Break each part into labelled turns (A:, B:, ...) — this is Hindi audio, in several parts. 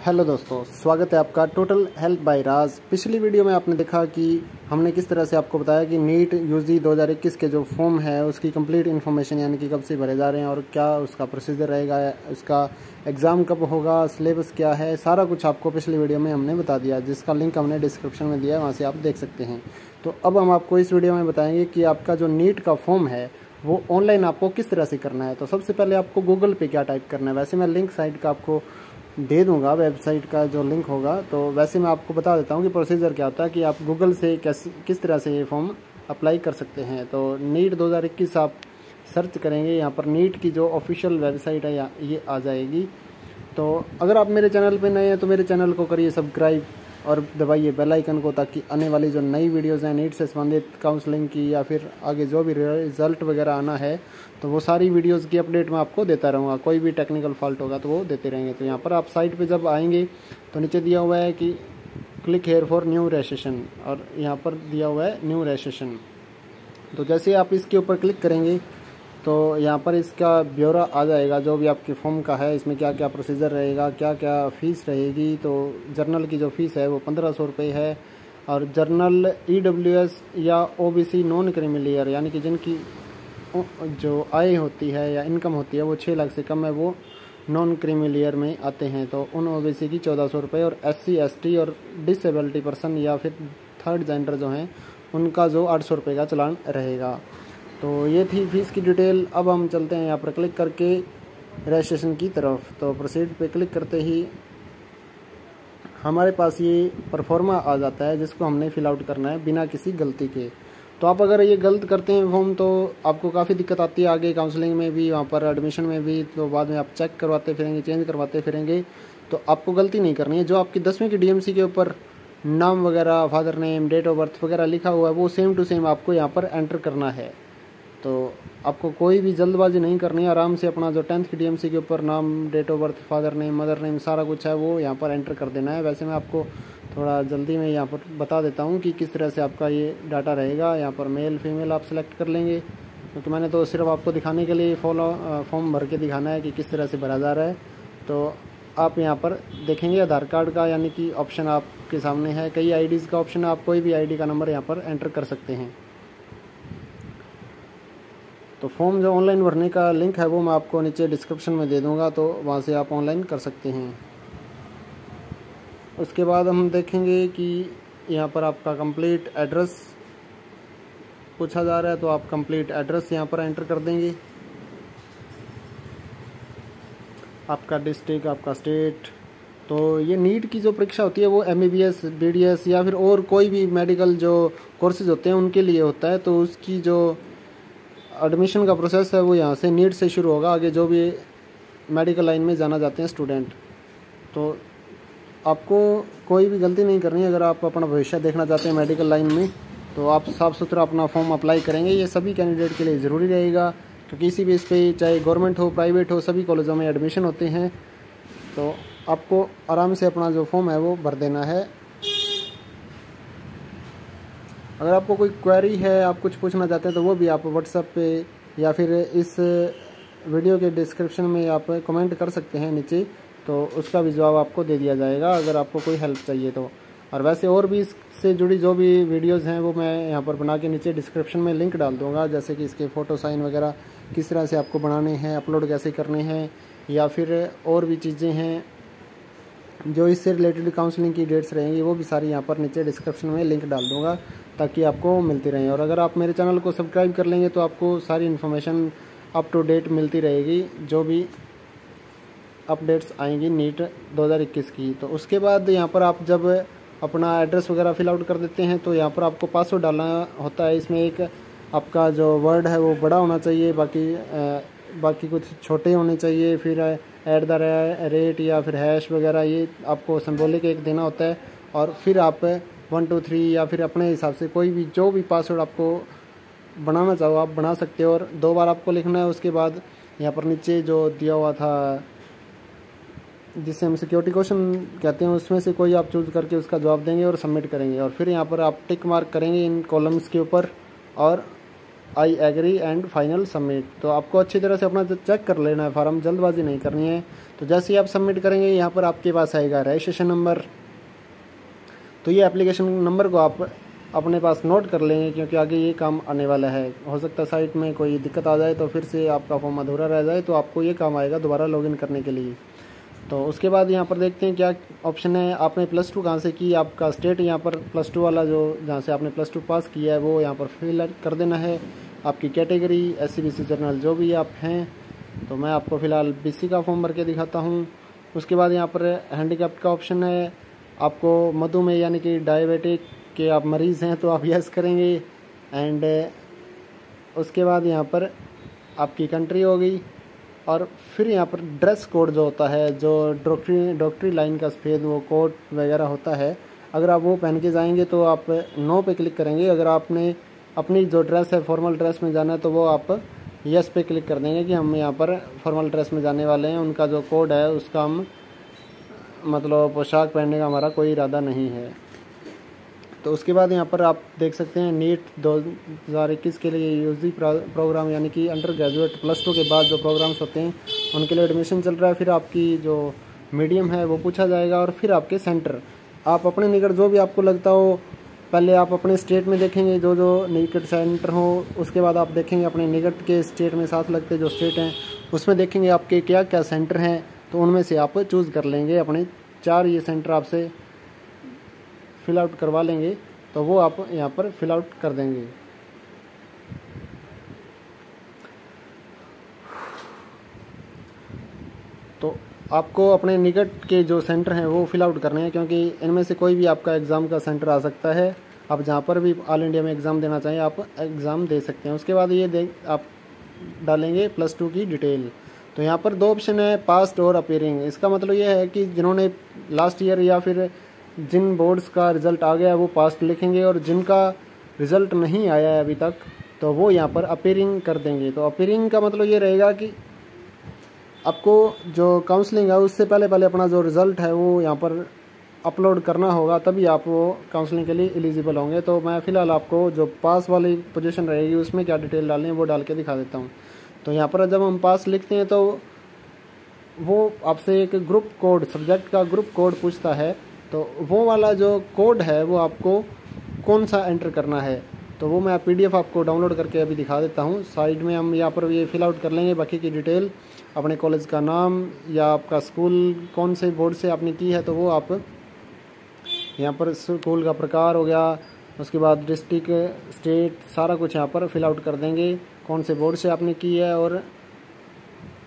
A: हेलो दोस्तों, स्वागत है आपका टोटल हेल्थ बाय राज। पिछली वीडियो में आपने देखा कि हमने किस तरह से आपको बताया कि नीट यूजी 2021 के जो फॉर्म है उसकी कंप्लीट इन्फॉर्मेशन यानी कि कब से भरे जा रहे हैं और क्या उसका प्रोसीजर रहेगा, उसका एग्ज़ाम कब होगा, सिलेबस क्या है, सारा कुछ आपको पिछली वीडियो में हमने बता दिया, जिसका लिंक हमने डिस्क्रिप्शन में दिया है, वहाँ से आप देख सकते हैं। तो अब हम आपको इस वीडियो में बताएंगे कि आपका जो नीट का फॉर्म है वो ऑनलाइन आपको किस तरह से करना है। तो सबसे पहले आपको गूगल पे क्या टाइप करना है, वैसे मैं लिंक साइट का आपको दे दूंगा, वेबसाइट का जो लिंक होगा। तो वैसे मैं आपको बता देता हूँ कि प्रोसीजर क्या होता है कि आप गूगल से किस तरह से ये फॉर्म अप्लाई कर सकते हैं। तो नीट 2021 आप सर्च करेंगे, यहाँ पर नीट की जो ऑफिशियल वेबसाइट है ये आ जाएगी। तो अगर आप मेरे चैनल पे नए हैं तो मेरे चैनल को करिए सब्सक्राइब और दबाइए बेल आइकन को, ताकि आने वाली जो नई वीडियोज़ हैं नीट से संबंधित, काउंसलिंग की या फिर आगे जो भी रिज़ल्ट वगैरह आना है तो वो सारी वीडियोज़ की अपडेट मैं आपको देता रहूँगा। कोई भी टेक्निकल फॉल्ट होगा तो वो देते रहेंगे। तो यहाँ पर आप साइट पे जब आएंगे तो नीचे दिया हुआ है कि click here for new registration, और यहाँ पर दिया हुआ है न्यू रजिस्ट्रेशन। तो जैसे आप इसके ऊपर क्लिक करेंगे तो यहाँ पर इसका ब्यौरा आ जाएगा, जो भी आपके फॉर्म का है, इसमें क्या क्या प्रोसीजर रहेगा, क्या क्या फ़ीस रहेगी। तो जर्नल की जो फ़ीस है वो 1500 रुपये है, और जर्नल EWS या OBC नॉन क्रीमिलियर यानी कि जिनकी जो आय होती है या इनकम होती है वो 6 लाख से कम है, वो नॉन क्रीमिलियर में आते हैं। तो उन OBC की 1400 रुपये, और SC ST और डिसेबिलिटी पर्सन या फिर थर्ड जेंडर जो हैं उनका जो 800 रुपये का चालान रहेगा। तो ये थी फीस की डिटेल। अब हम चलते हैं यहाँ पर क्लिक करके रजिस्ट्रेशन की तरफ। तो प्रोसीड पे क्लिक करते ही हमारे पास ये परफॉर्मा आ जाता है, जिसको हमने फिल आउट करना है बिना किसी गलती के। तो आप अगर ये गलत करते हैं फॉर्म तो आपको काफ़ी दिक्कत आती है आगे काउंसलिंग में भी, वहाँ पर एडमिशन में भी। तो बाद में आप चेक करवाते फिरेंगे, चेंज करवाते फिरेंगे। तो आपको गलती नहीं करनी है। जो आपकी 10वीं की DMC के ऊपर नाम वगैरह, father name, date of birth वगैरह लिखा हुआ है वो सेम टू सेम आपको यहाँ पर एंटर करना है। तो आपको कोई भी जल्दबाजी नहीं करनी है। आराम से अपना जो 10th की DMC के ऊपर नाम, date of birth, father name, mother name सारा कुछ है वो यहाँ पर एंटर कर देना है। वैसे मैं आपको थोड़ा जल्दी में यहाँ पर बता देता हूँ कि किस तरह से आपका ये डाटा रहेगा। यहाँ पर मेल फीमेल आप सेलेक्ट कर लेंगे, क्योंकि मैंने तो सिर्फ आपको दिखाने के लिए फॉर्म भर के दिखाना है कि किस तरह से भरा जा रहा है। तो आप यहाँ पर देखेंगे आधार कार्ड का यानी कि ऑप्शन आपके सामने है। कई IDs का ऑप्शन है, आप कोई भी ID का नंबर यहाँ पर एंटर कर सकते हैं। तो फॉर्म जो ऑनलाइन भरने का लिंक है वो मैं आपको नीचे डिस्क्रिप्शन में दे दूंगा, तो वहाँ से आप ऑनलाइन कर सकते हैं। उसके बाद हम देखेंगे कि यहाँ पर आपका कंप्लीट एड्रेस पूछा जा रहा है, तो आप कंप्लीट एड्रेस यहाँ पर एंटर कर देंगे। आपका डिस्ट्रिक्ट, आपका स्टेट। तो ये नीट की जो परीक्षा होती है वो MBBS, BDS या फिर और कोई भी मेडिकल जो कोर्सेज होते हैं उनके लिए होता है। तो उसकी जो एडमिशन का प्रोसेस है वो यहाँ से नीट से शुरू होगा, आगे जो भी मेडिकल लाइन में जाना चाहते हैं स्टूडेंट। तो आपको कोई भी गलती नहीं करनी है। अगर आप अपना भविष्य देखना चाहते हैं मेडिकल लाइन में तो आप साफ़ सुथरा अपना फॉर्म अप्लाई करेंगे। ये सभी कैंडिडेट के लिए ज़रूरी रहेगा, क्योंकि इसी बेस पे चाहे गवर्नमेंट हो, प्राइवेट हो, सभी कॉलेजों में एडमिशन होते हैं। तो आपको आराम से अपना जो फॉर्म है वो भर देना है। अगर आपको कोई क्वेरी है, आप कुछ पूछना चाहते हैं तो वो भी आप WhatsApp पे या फिर इस वीडियो के डिस्क्रिप्शन में आप कमेंट कर सकते हैं नीचे, तो उसका भी जवाब आपको दे दिया जाएगा अगर आपको कोई हेल्प चाहिए तो। और वैसे और भी इससे जुड़ी जो भी वीडियोस हैं वो मैं यहाँ पर बना के नीचे डिस्क्रिप्शन में लिंक डाल दूँगा, जैसे कि इसके फ़ोटो साइन वगैरह किस तरह से आपको बनाने हैं, अपलोड कैसे करने हैं, या फिर और भी चीज़ें हैं जो इससे रिलेटेड काउंसलिंग की डेट्स रहेंगी वो भी सारी यहाँ पर नीचे डिस्क्रिप्शन में लिंक डाल दूँगा, ताकि आपको मिलती रहें। और अगर आप मेरे चैनल को सब्सक्राइब कर लेंगे तो आपको सारी इन्फॉर्मेशन अप टू डेट मिलती रहेगी, जो भी अपडेट्स आएंगी नीट 2021 की। तो उसके बाद यहाँ पर आप जब अपना एड्रेस वगैरह फिल आउट कर देते हैं तो यहाँ पर आपको पासवर्ड डालना होता है। इसमें एक आपका जो वर्ड है वो बड़ा होना चाहिए, बाकी कुछ छोटे होने चाहिए। फिर @ या फिर हैश वगैरह ये आपको सिंबॉलिक एक देना होता है। और फिर आप 1 2 3 या फिर अपने हिसाब से कोई भी जो भी पासवर्ड आपको बनाना चाहो आप बना सकते हो, और 2 बार आपको लिखना है। उसके बाद यहाँ पर नीचे जो दिया हुआ था जिसे हम सिक्योरिटी क्वेश्चन कहते हैं उसमें से कोई आप चूज़ करके उसका जवाब देंगे और सबमिट करेंगे। और फिर यहाँ पर आप टिक मार्क करेंगे इन कॉलम्स के ऊपर, और I agree and final submit. तो आपको अच्छी तरह से अपना चेक कर लेना है फॉर्म, जल्दबाजी नहीं करनी है। तो जैसे ही आप सबमिट करेंगे यहाँ पर आपके पास आएगा रजिस्ट्रेशन नंबर। तो ये एप्लीकेशन नंबर को आप अपने पास नोट कर लेंगे, क्योंकि आगे ये काम आने वाला है। हो सकता है साइट में कोई दिक्कत आ जाए तो फिर से आपका फॉर्म अधूरा रह जाए, तो आपको ये काम आएगा दोबारा लॉगिन करने के लिए। तो उसके बाद यहाँ पर देखते हैं क्या ऑप्शन है। आपने +2 कहाँ से की, आपका स्टेट यहाँ पर +2 वाला जो जहाँ से आपने +2 पास किया है वो यहाँ पर फिल कर देना है। आपकी कैटेगरी SC BC जनरल जो भी आप हैं, तो मैं आपको फ़िलहाल BC का फॉर्म भर के दिखाता हूँ। उसके बाद यहाँ पर हैंडीकैप्ड का ऑप्शन है। आपको मधुमेह यानी कि डायबिटिक के आप मरीज़ हैं तो आप यस करेंगे। एंड उसके बाद यहाँ पर आपकी कंट्री हो गई, और फिर यहाँ पर ड्रेस कोड जो होता है, जो डॉक्टरी लाइन का सफ़ेद वो कोट वगैरह होता है, अगर आप वो पहन के जाएंगे तो आप नो पे क्लिक करेंगे। अगर आपने अपनी जो ड्रेस है फॉर्मल ड्रेस में जाना है तो वो आप यस पे क्लिक कर देंगे कि हम यहाँ पर फॉर्मल ड्रेस में जाने वाले हैं। उनका जो कोड है उसका हम मतलब पोशाक पहनने का हमारा कोई इरादा नहीं है। तो उसके बाद यहाँ पर आप देख सकते हैं नीट 2021 के लिए यूजी प्रोग्राम यानी कि अंडर ग्रेजुएट +2 के बाद जो प्रोग्राम्स होते हैं उनके लिए एडमिशन चल रहा है। फिर आपकी जो मीडियम है वो पूछा जाएगा, और फिर आपके सेंटर आप अपने निकट जो भी आपको लगता हो, पहले आप अपने स्टेट में देखेंगे जो जो निकट सेंटर हो, उसके बाद आप देखेंगे अपने निकट के स्टेट में साथ लगते जो स्टेट हैं उसमें देखेंगे आपके क्या क्या सेंटर हैं, तो उनमें से आप चूज़ कर लेंगे। अपने 4 ये सेंटर आपसे फिल आउट करवा लेंगे, तो वो आप यहाँ पर फिल आउट कर देंगे। तो आपको अपने निकट के जो सेंटर हैं वो फिल आउट करने हैं, क्योंकि इनमें से कोई भी आपका एग्ज़ाम का सेंटर आ सकता है। आप जहाँ पर भी ऑल इंडिया में एग्ज़ाम देना चाहें आप एग्ज़ाम दे सकते हैं। उसके बाद ये आप डालेंगे +2 की डिटेल। तो यहाँ पर 2 ऑप्शन है, पास्ट और अपीयरिंग। इसका मतलब ये है कि जिन्होंने लास्ट ईयर या फिर जिन बोर्ड्स का रिज़ल्ट आ गया है वो पास्ट लिखेंगे, और जिनका रिज़ल्ट नहीं आया है अभी तक तो वो यहाँ पर अपीयरिंग कर देंगे। तो अपीयरिंग का मतलब ये रहेगा कि आपको जो काउंसलिंग है उससे पहले अपना जो रिज़ल्ट है वो यहाँ पर अपलोड करना होगा, तभी आप वो काउंसलिंग के लिए एलिजिबल होंगे। तो मैं फ़िलहाल आपको जो पास वाली पोजीशन रहेगी उसमें क्या डिटेल डालनी है वो डाल के दिखा देता हूँ। तो यहाँ पर जब हम पास लिखते हैं तो वो आपसे एक ग्रुप कोड, सब्जेक्ट का ग्रुप कोड पूछता है। तो वो वाला जो कोड है वो आपको कौन सा एंटर करना है, तो वो मैं PDF आपको डाउनलोड करके अभी दिखा देता हूँ। साइड में हम यहाँ पर ये फिल आउट कर लेंगे बाकी की डिटेल, अपने कॉलेज का नाम या आपका स्कूल कौन से बोर्ड से आपने की है, तो वो आप यहाँ पर स्कूल का प्रकार हो गया, उसके बाद डिस्ट्रिक्ट, स्टेट, सारा कुछ यहाँ पर फिल आउट कर देंगे, कौन से बोर्ड से आपने की है, और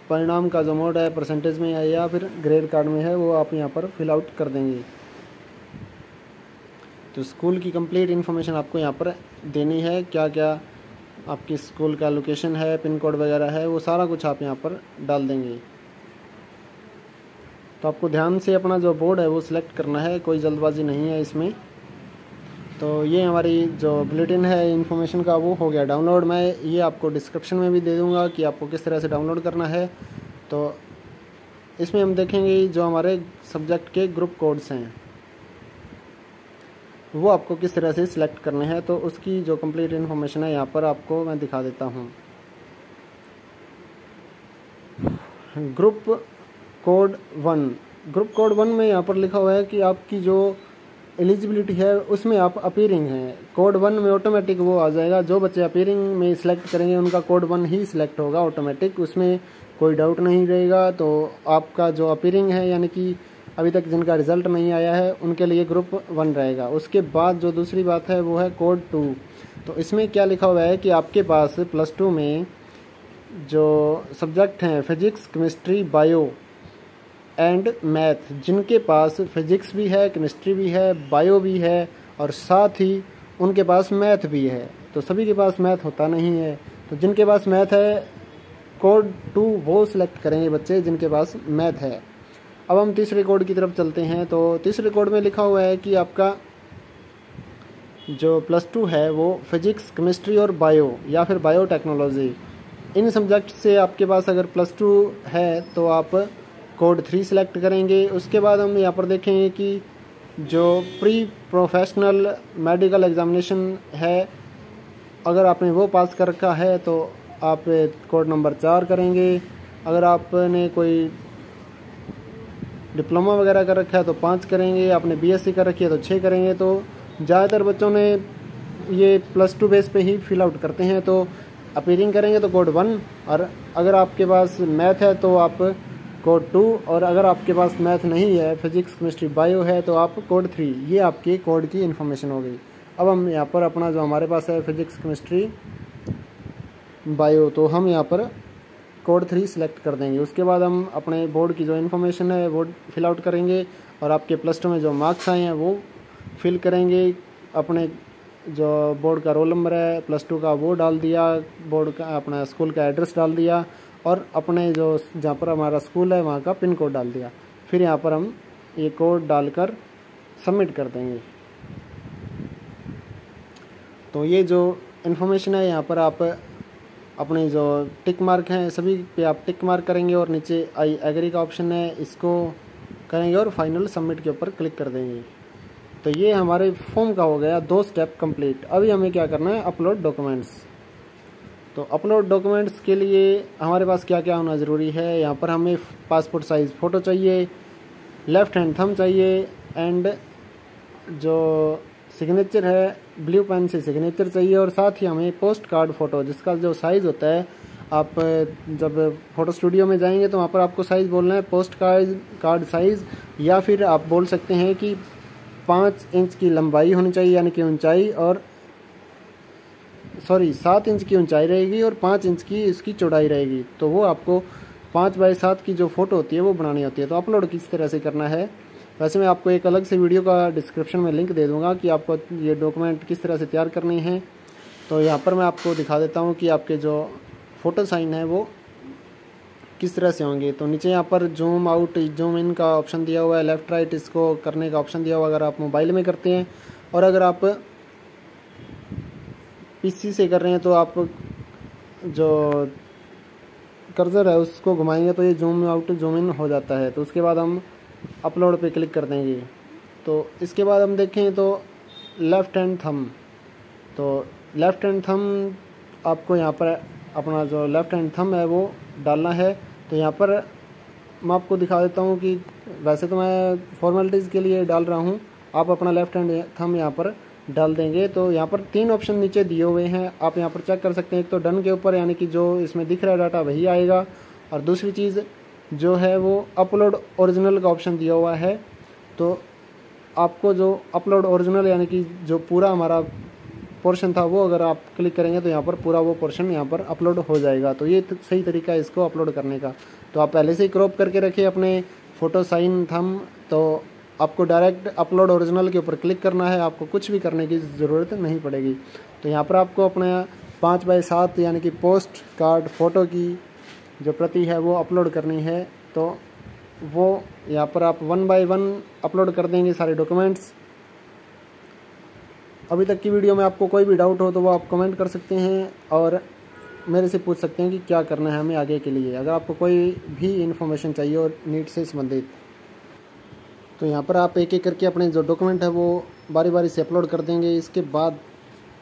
A: परिणाम का जो मोड है परसेंटेज में है या फिर ग्रेड कार्ड में है वो आप यहाँ पर फिल आउट कर देंगे। तो स्कूल की कंप्लीट इन्फॉर्मेशन आपको यहाँ पर देनी है, क्या क्या आपकी स्कूल का लोकेशन है, पिन कोड वगैरह है, वो सारा कुछ आप यहाँ पर डाल देंगे। तो आपको ध्यान से अपना जो बोर्ड है वो सिलेक्ट करना है, कोई जल्दबाजी नहीं है इसमें। तो ये हमारी जो बुलेटिन है इन्फॉर्मेशन का वो हो गया डाउनलोड। मैं ये आपको डिस्क्रिप्शन में भी दे दूँगा कि आपको किस तरह से डाउनलोड करना है। तो इसमें हम देखेंगे जो हमारे सब्जेक्ट के ग्रुप कोड्स हैं वो आपको किस तरह से सिलेक्ट करने हैं, तो उसकी जो कंप्लीट इन्फॉर्मेशन है यहाँ पर आपको मैं दिखा देता हूँ। ग्रुप कोड 1 में यहाँ पर लिखा हुआ है कि आपकी जो एलिजिबिलिटी है उसमें आप अपीयरिंग हैं। कोड 1 में ऑटोमेटिक वो आ जाएगा, जो बच्चे अपीयरिंग में सिलेक्ट करेंगे उनका कोड 1 ही सिलेक्ट होगा ऑटोमेटिक, उसमें कोई डाउट नहीं रहेगा। तो आपका जो अपीयरिंग है यानी कि अभी तक जिनका रिज़ल्ट नहीं आया है उनके लिए ग्रुप 1 रहेगा। उसके बाद जो दूसरी बात है वो है कोड 2। तो इसमें क्या लिखा हुआ है कि आपके पास +2 में जो सब्जेक्ट हैं physics, chemistry, bio and math, जिनके पास फिजिक्स भी है, केमिस्ट्री भी है, बायो भी है और साथ ही उनके पास मैथ भी है। तो सभी के पास मैथ होता नहीं है, तो जिनके पास मैथ है कोड 2 वो सिलेक्ट करेंगे बच्चे जिनके पास मैथ है। अब हम तीसरे कोड की तरफ चलते हैं। तो तीसरे कोड में लिखा हुआ है कि आपका जो +2 है वो फिजिक्स, केमिस्ट्री और बायो या फिर बायोटेक्नोलॉजी, इन सब्जेक्ट से आपके पास अगर +2 है तो आप कोड 3 सिलेक्ट करेंगे। उसके बाद हम यहाँ पर देखेंगे कि जो प्री प्रोफेशनल मेडिकल एग्जामिनेशन है अगर आपने वो पास कर रखा है तो आप कोड नंबर 4 करेंगे। अगर आपने कोई डिप्लोमा वगैरह कर रखा है तो 5 करेंगे। आपने बीएससी कर रखी है तो 6 करेंगे। तो ज़्यादातर बच्चों ने ये +2 बेस पे ही फिल आउट करते हैं, तो अपीयरिंग करेंगे तो कोड 1, और अगर आपके पास मैथ है तो आप कोड 2, और अगर आपके पास मैथ नहीं है, फिजिक्स केमिस्ट्री बायो है, तो आप कोड 3। ये आपकी कोड की इन्फॉर्मेशन हो गई। अब हम यहाँ पर अपना जो हमारे पास है फिजिक्स केमिस्ट्री बायो, तो हम यहाँ पर कोड 3 सिलेक्ट कर देंगे। उसके बाद हम अपने बोर्ड की जो इन्फॉर्मेशन है वो फिल आउट करेंगे, और आपके +2 में जो मार्क्स आए हैं वो फिल करेंगे। अपने जो बोर्ड का रोल नंबर है +2 का वो डाल दिया, बोर्ड का अपना स्कूल का एड्रेस डाल दिया, और अपने जो जहाँ पर हमारा स्कूल है वहाँ का पिन कोड डाल दिया। फिर यहाँ पर हम ये कोड डालकर सबमिट कर देंगे। तो ये जो इन्फॉर्मेशन है यहाँ पर आप अपने जो टिक मार्क हैं सभी पे आप टिक मार्क करेंगे, और नीचे आई एग्री का ऑप्शन है इसको करेंगे, और फाइनल सबमिट के ऊपर क्लिक कर देंगे। तो ये हमारे फॉर्म का हो गया 2 स्टेप कंप्लीट। अभी हमें क्या करना है, अपलोड डॉक्यूमेंट्स। तो अपलोड डॉक्यूमेंट्स के लिए हमारे पास क्या क्या होना ज़रूरी है, यहाँ पर हमें पासपोर्ट साइज़ फ़ोटो चाहिए, लेफ़्ट हैंड थंब चाहिए, एंड जो सिग्नेचर है ब्लू पेन से सिग्नेचर चाहिए, और साथ ही हमें पोस्ट कार्ड फ़ोटो जिसका जो साइज़ होता है, आप जब फ़ोटो स्टूडियो में जाएंगे तो वहाँ पर आपको साइज़ बोलना है पोस्ट कार्ड साइज़, या फिर आप बोल सकते हैं कि 5 इंच की लंबाई होनी चाहिए, यानी कि ऊंचाई, और 7 इंच की ऊंचाई रहेगी और 5 इंच की इसकी चौड़ाई रहेगी। तो वो आपको 5x7 की जो फ़ोटो होती है वो बनानी होती है। तो अपलोड किस तरह से करना है, वैसे मैं आपको एक अलग से वीडियो का डिस्क्रिप्शन में लिंक दे दूंगा कि आपको ये डॉक्यूमेंट किस तरह से तैयार करनी है। तो यहाँ पर मैं आपको दिखा देता हूँ कि आपके जो फ़ोटो साइन है वो किस तरह से होंगे। तो नीचे यहाँ पर जूम आउट जूम इन का ऑप्शन दिया हुआ है, लेफ़्ट राइट इसको करने का ऑप्शन दिया हुआ है अगर आप मोबाइल में करते हैं, और अगर आप पीसी से कर रहे हैं तो आप जो कर्सर है उसको घुमाएंगे तो ये जूम आउट जूम इन हो जाता है। तो उसके बाद हम अपलोड पे क्लिक कर देंगे। तो इसके बाद हम देखें तो लेफ़्ट हैंड थंब, तो लेफ़्ट हैंड थंब आपको यहाँ पर अपना जो लेफ़्ट हैंड थंब है वो डालना है। तो यहाँ पर मैं आपको दिखा देता हूँ कि वैसे तो मैं फॉर्मेलिटीज़ के लिए डाल रहा हूँ, आप अपना लेफ़्ट हैंड थंब यहाँ पर डाल देंगे। तो यहाँ पर 3 ऑप्शन नीचे दिए हुए हैं, आप यहाँ पर चेक कर सकते हैं। एक तो डन के ऊपर यानी कि जो इसमें दिख रहा है डाटा वही आएगा, और दूसरी चीज़ जो है वो अपलोड ओरिजिनल का ऑप्शन दिया हुआ है। तो आपको जो अपलोड ओरिजिनल यानी कि जो पूरा हमारा पोर्शन था वो अगर आप क्लिक करेंगे तो यहाँ पर पूरा वो पोर्शन यहाँ पर अपलोड हो जाएगा। तो ये सही तरीका है इसको अपलोड करने का। तो आप पहले से ही क्रॉप करके रखिए अपने फ़ोटो साइन थंब, तो आपको डायरेक्ट अपलोड ओरिजिनल के ऊपर क्लिक करना है, आपको कुछ भी करने की ज़रूरत नहीं पड़ेगी। तो यहाँ पर आपको अपना 5x7 यानी कि पोस्ट कार्ड फ़ोटो की जो प्रति है वो अपलोड करनी है। तो वो यहाँ पर आप 1 बाय 1 अपलोड कर देंगे सारे डॉक्यूमेंट्स। अभी तक की वीडियो में आपको कोई भी डाउट हो तो वो आप कमेंट कर सकते हैं और मेरे से पूछ सकते हैं कि क्या करना है हमें आगे के लिए, अगर आपको कोई भी इन्फॉर्मेशन चाहिए और नीट से संबंधित। तो यहाँ पर आप एक एक करके अपने जो डॉक्यूमेंट है वो बारी बारी से अपलोड कर देंगे। इसके बाद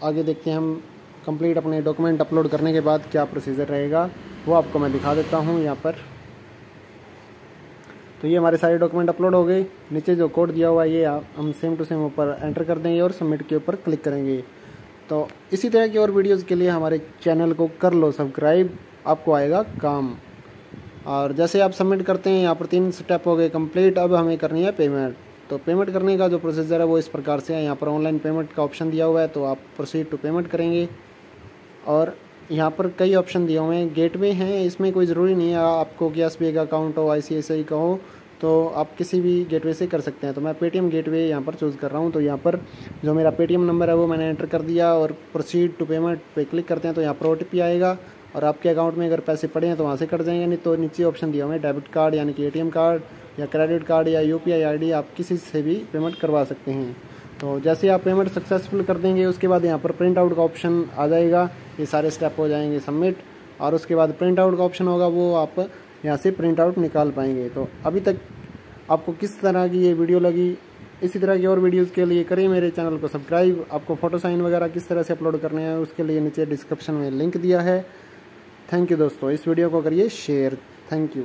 A: आगे देखते हैं हम कंप्लीट अपने डॉक्यूमेंट अपलोड करने के बाद क्या प्रोसीजर रहेगा, वो आपको मैं दिखा देता हूँ यहाँ पर। तो ये हमारे सारे डॉक्यूमेंट अपलोड हो गए। नीचे जो कोड दिया हुआ है ये हम सेम टू सेम ऊपर एंटर कर देंगे और सबमिट के ऊपर क्लिक करेंगे। तो इसी तरह की और वीडियोज़ के लिए हमारे चैनल को कर लो सब्सक्राइब, आपको आएगा काम। और जैसे आप सबमिट करते हैं यहाँ पर 3 स्टेप हो गए कंप्लीट। अब हमें करनी है पेमेंट। तो पेमेंट करने का जो प्रोसीजर है वो इस प्रकार से है। यहाँ पर ऑनलाइन पेमेंट का ऑप्शन दिया हुआ है, तो आप प्रोसीड टू पेमेंट करेंगे। और यहाँ पर कई ऑप्शन दिए हुए हैं, गेटवे हैं, इसमें कोई ज़रूरी नहीं है आपको कि SBI का अकाउंट हो, ICICI का हो, तो आप किसी भी गेटवे से कर सकते हैं। तो मैं पेटीएम गेटवे यहाँ पर चूज़ कर रहा हूँ। तो यहाँ पर जो मेरा पेटीएम नंबर है वो मैंने एंटर कर दिया और प्रोसीड टू पेमेंट पे क्लिक करते हैं तो यहाँ पर OTP आएगा और आपके अकाउंट में अगर पैसे पड़े हैं तो वहाँ से कट जाएंगे, नहीं तो नीचे ऑप्शन दिया हुआ है डेबिट कार्ड यानी कि ATM कार्ड या क्रेडिट कार्ड या UPI ID, आप किसी से भी पेमेंट करवा सकते हैं। तो जैसे आप पेमेंट सक्सेसफुल कर देंगे उसके बाद यहाँ पर प्रिंट आउट का ऑप्शन आ जाएगा, ये सारे स्टेप हो जाएंगे सबमिट। और उसके बाद प्रिंट आउट का ऑप्शन होगा, वो आप यहाँ से प्रिंट आउट निकाल पाएंगे। तो अभी तक आपको किस तरह की ये वीडियो लगी इसी तरह की और वीडियोज़ के लिए करें मेरे चैनल को सब्सक्राइब। आपको फ़ोटो साइन वगैरह किस तरह से अपलोड करने हैं उसके लिए नीचे डिस्क्रिप्शन में लिंक दिया है। थैंक यू दोस्तों, इस वीडियो को करिए शेयर। Thank you.